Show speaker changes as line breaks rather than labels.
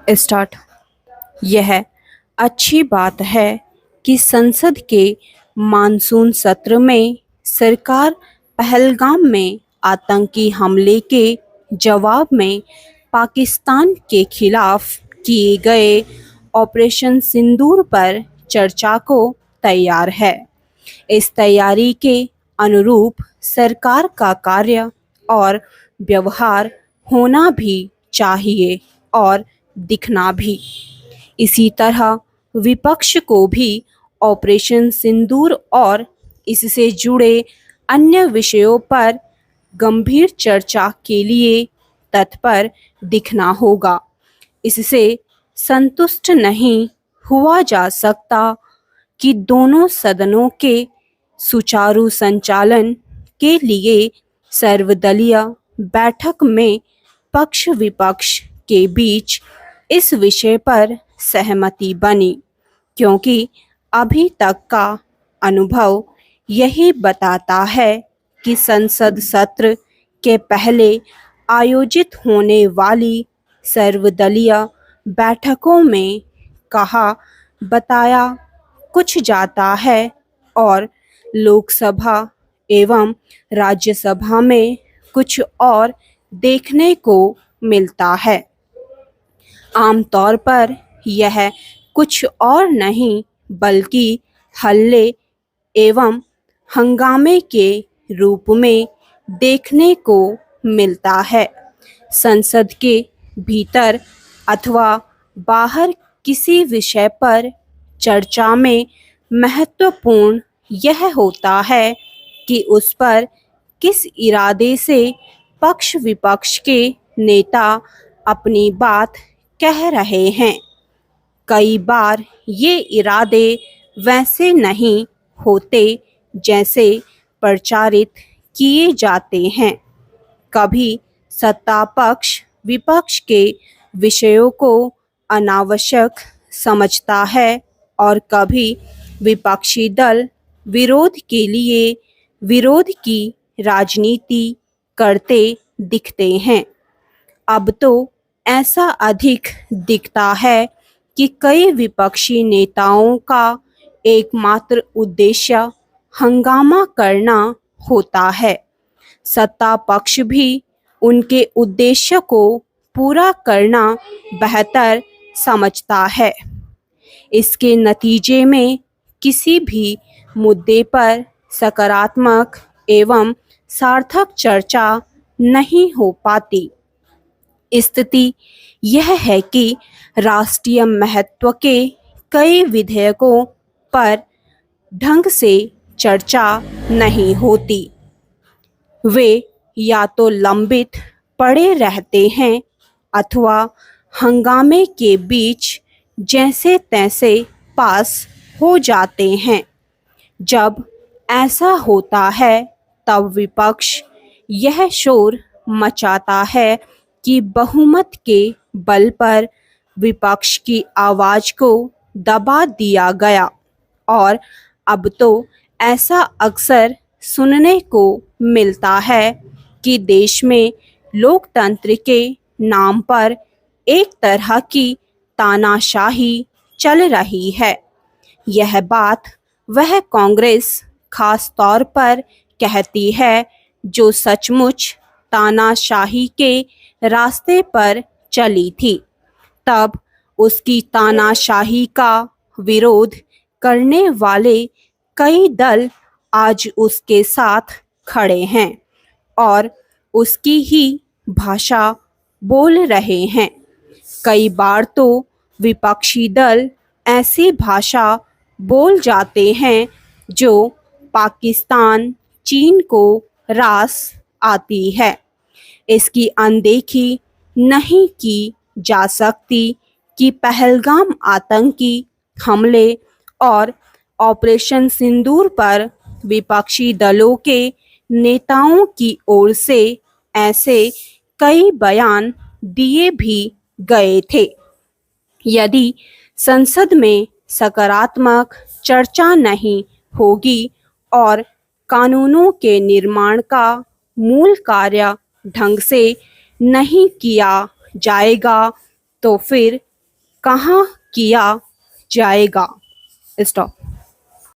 Start. यह अच्छी बात है कि संसद के मानसून सत्र में सरकार पहलगाम में आतंकी हमले के जवाब में पाकिस्तान के खिलाफ किए गए ऑपरेशन सिंदूर पर चर्चा को तैयार है। इस तैयारी के अनुरूप सरकार का कार्य और व्यवहार होना भी चाहिए और दिखना भी। इसी तरह विपक्ष को भी ऑपरेशन सिंदूर और इससे जुड़े अन्य विषयों पर गंभीर चर्चा के लिए तत्पर दिखना होगा। इससे संतुष्ट नहीं हुआ जा सकता कि दोनों सदनों के सुचारू संचालन के लिए सर्वदलीय बैठक में पक्ष विपक्ष के बीच इस विषय पर सहमति बनी, क्योंकि अभी तक का अनुभव यही बताता है कि संसद सत्र के पहले आयोजित होने वाली सर्वदलीय बैठकों में कहा बताया कुछ जाता है और लोकसभा एवं राज्यसभा में कुछ और देखने को मिलता है। आमतौर पर यह कुछ और नहीं बल्कि हल्ले एवं हंगामे के रूप में देखने को मिलता है। संसद के भीतर अथवा बाहर किसी विषय पर चर्चा में महत्वपूर्ण यह होता है कि उस पर किस इरादे से पक्ष विपक्ष के नेता अपनी बात कह रहे हैं। कई बार ये इरादे वैसे नहीं होते जैसे प्रचारित किए जाते हैं। कभी सत्ता पक्ष विपक्ष के विषयों को अनावश्यक समझता है और कभी विपक्षी दल विरोध के लिए विरोध की राजनीति करते दिखते हैं। अब तो ऐसा अधिक दिखता है कि कई विपक्षी नेताओं का एकमात्र उद्देश्य हंगामा करना होता है। सत्ता पक्ष भी उनके उद्देश्य को पूरा करना बेहतर समझता है। इसके नतीजे में किसी भी मुद्दे पर सकारात्मक एवं सार्थक चर्चा नहीं हो पाती। स्थिति यह है कि राष्ट्रीय महत्व के कई विधेयकों पर ढंग से चर्चा नहीं होती। वे या तो लंबित पड़े रहते हैं अथवा हंगामे के बीच जैसे तैसे पास हो जाते हैं। जब ऐसा होता है तब विपक्ष यह शोर मचाता है कि बहुमत के बल पर विपक्ष की आवाज को दबा दिया गया, और अब तो ऐसा अक्सर सुनने को मिलता है कि देश में लोकतंत्र के नाम पर एक तरह की तानाशाही चल रही है। यह बात वह कांग्रेस खास तौर पर कहती है जो सचमुच तानाशाही के रास्ते पर चली थी। तब उसकी तानाशाही का विरोध करने वाले कई दल आज उसके साथ खड़े हैं और उसकी ही भाषा बोल रहे हैं। कई बार तो विपक्षी दल ऐसी भाषा बोल जाते हैं जो पाकिस्तान, चीन को रास आती है। इसकी अनदेखी नहीं की जा सकती कि पहलगाम आतंकी हमले और ऑपरेशन सिंदूर पर विपक्षी दलों के नेताओं की ओर से ऐसे कई बयान दिए भी गए थे। यदि संसद में सकारात्मक चर्चा नहीं होगी और कानूनों के निर्माण का मूल कार्य ढंग से नहीं किया जाएगा तो फिर कहाँ किया जाएगा? स्टॉप।